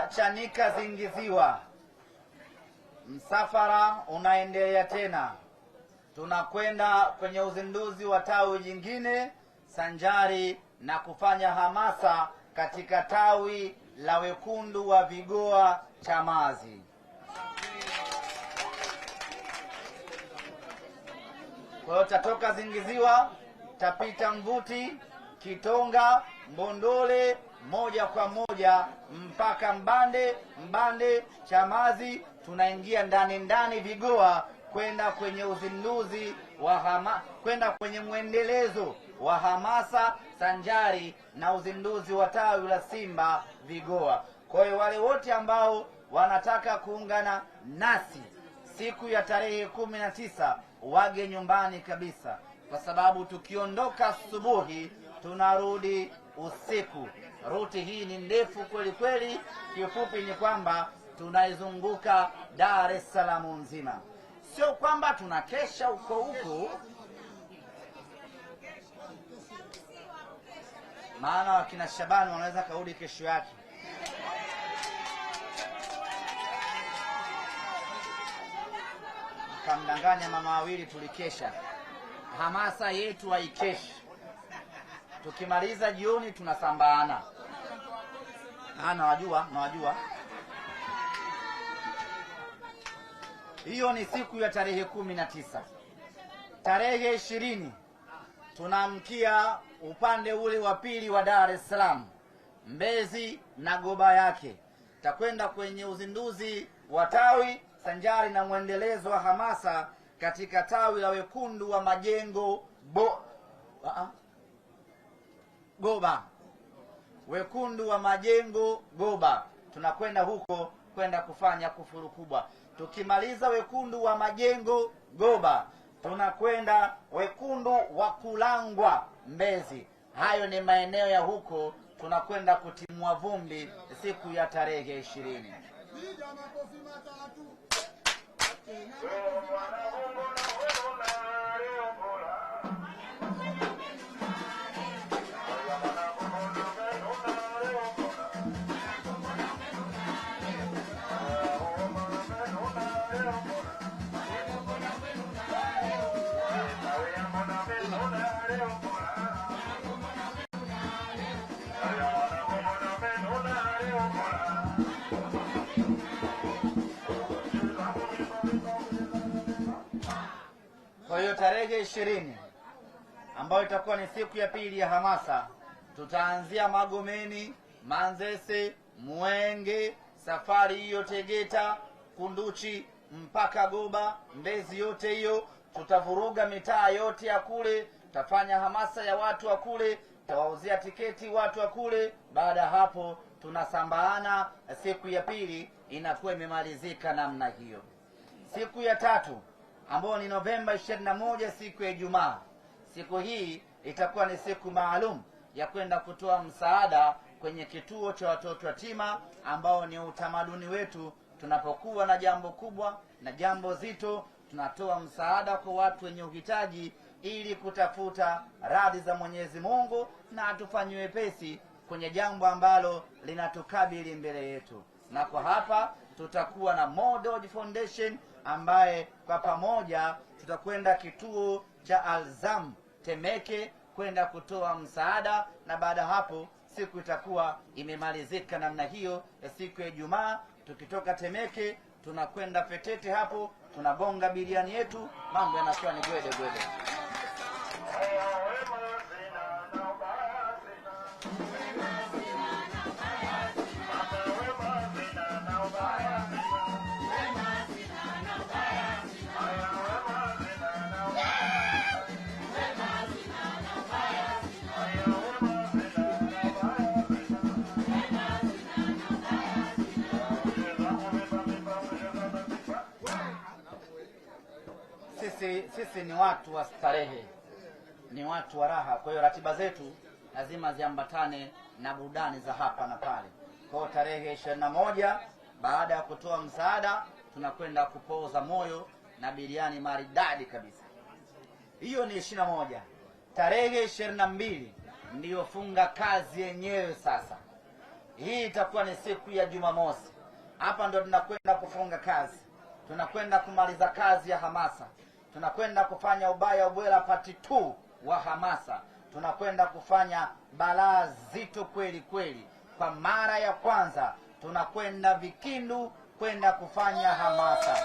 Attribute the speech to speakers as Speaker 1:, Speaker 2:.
Speaker 1: cha Chanika Zingiziwa, msafara unaendelea tena. Tunakwenda kwenye uzinduzi wa tawi jingine sanjari na kufanya hamasa katika tawi la wekundu wa Vigoa Chamazi. Kwa hiyo tatoka Zingiziwa, tapita Mvuti, Kitonga, Mbondole, moja kwa moja mpaka Mbande, Chamazi, tunaingia ndani Vigoa kwenda kwenye uzinduzi wa kwenda kwenye mwendelezo wa hamasa sanjari na uzinduzi wa tawi la Simba Vigoa. Kwa hiyo wale wote ambao wanataka kuungana nasi siku ya tarehe 19 wage nyumbani kabisa, kwa sababu tukiondoka asubuhi tunarudi usiku. Ruti hii ni ndefu kweli kweli. Kifupi ni kwamba tunaizunguka Dar es Salaam nzima, sio kwamba tunakesha huko, maana wakina Shabani wanaweza karudi kesho yake. Kamdanganya mama wawili tulikesha. Hamasa yetu haikeshi. Tukimaliza jioni tunasambaana. Nawajua. Hiyo ni siku ya tarehe 19. Tarehe 20 tunamkia upande ule wa pili wa Dar es Salaam, Mbezi na Goba yake. Takwenda kwenye uzinduzi wa tawi sanjari na mwendelezo wa hamasa katika tawi la wekundu wa Majengo Goba. Wekundu wa Majengo Goba. Tunakwenda huko kwenda kufanya kufuru kubwa. Tukimaliza wekundu wa Majengo Goba, tunakwenda wekundu wa Kulangwa Mbezi. Hayo ni maeneo ya huko, tunakwenda kutimua vumbi siku ya tarehe 20. Kwa hiyo tarehe 20 ambayo itakuwa ni siku ya pili ya hamasa, tutaanzia Magomeni, Manzese, Mwenge, safari hiyo Tegeta, Kunduchi mpaka Goba, Mbezi yote hiyo. Tutavuruga mitaa yote ya kule, tutafanya hamasa ya watu wa kule, tutawauzia tiketi watu wa kule. Baada hapo tunasambaana. Siku ya pili inakuwa imemalizika namna hiyo. Siku ya tatu ambayo ni Novemba 21, siku ya Ijumaa. Siku hii itakuwa ni siku maalum ya kwenda kutoa msaada kwenye kituo cha watoto yatima, ambao ni utamaduni wetu. Tunapokuwa na jambo kubwa na jambo zito, tunatoa msaada kwa watu wenye uhitaji ili kutafuta radhi za Mwenyezi Mungu na atufanywe wepesi kwenye jambo ambalo linatukabili mbele yetu. Na kwa hapa tutakuwa na Model Foundation ambaye kwa pamoja tutakwenda kituo cha Alzam Temeke kwenda kutoa msaada, na baada hapo siku itakuwa imemalizika namna hiyo. Siku ya Ijumaa tukitoka Temeke tunakwenda Petete, hapo tunagonga biriani yetu, mambo yanakuwa ni gwede. Sisi ni watu wa starehe, ni watu wa raha. Kwa hiyo ratiba zetu lazima ziambatane na burudani za hapa na pale. Kwa hiyo tarehe 21 baada ya kutoa msaada tunakwenda kupoza moyo na biriani maridadi kabisa. Hiyo ni 21. Tarehe 22 ndiyo funga kazi yenyewe. Sasa Hii itakuwa ni siku ya Jumamosi. Hapa ndo tunakwenda kufunga kazi, tunakwenda kumaliza kazi ya hamasa, tunakwenda kufanya ubaya ubwela pati 2 wa hamasa, tunakwenda kufanya balaa zito kweli kweli. Kwa mara ya kwanza tunakwenda Vikindu kwenda kufanya hamasa.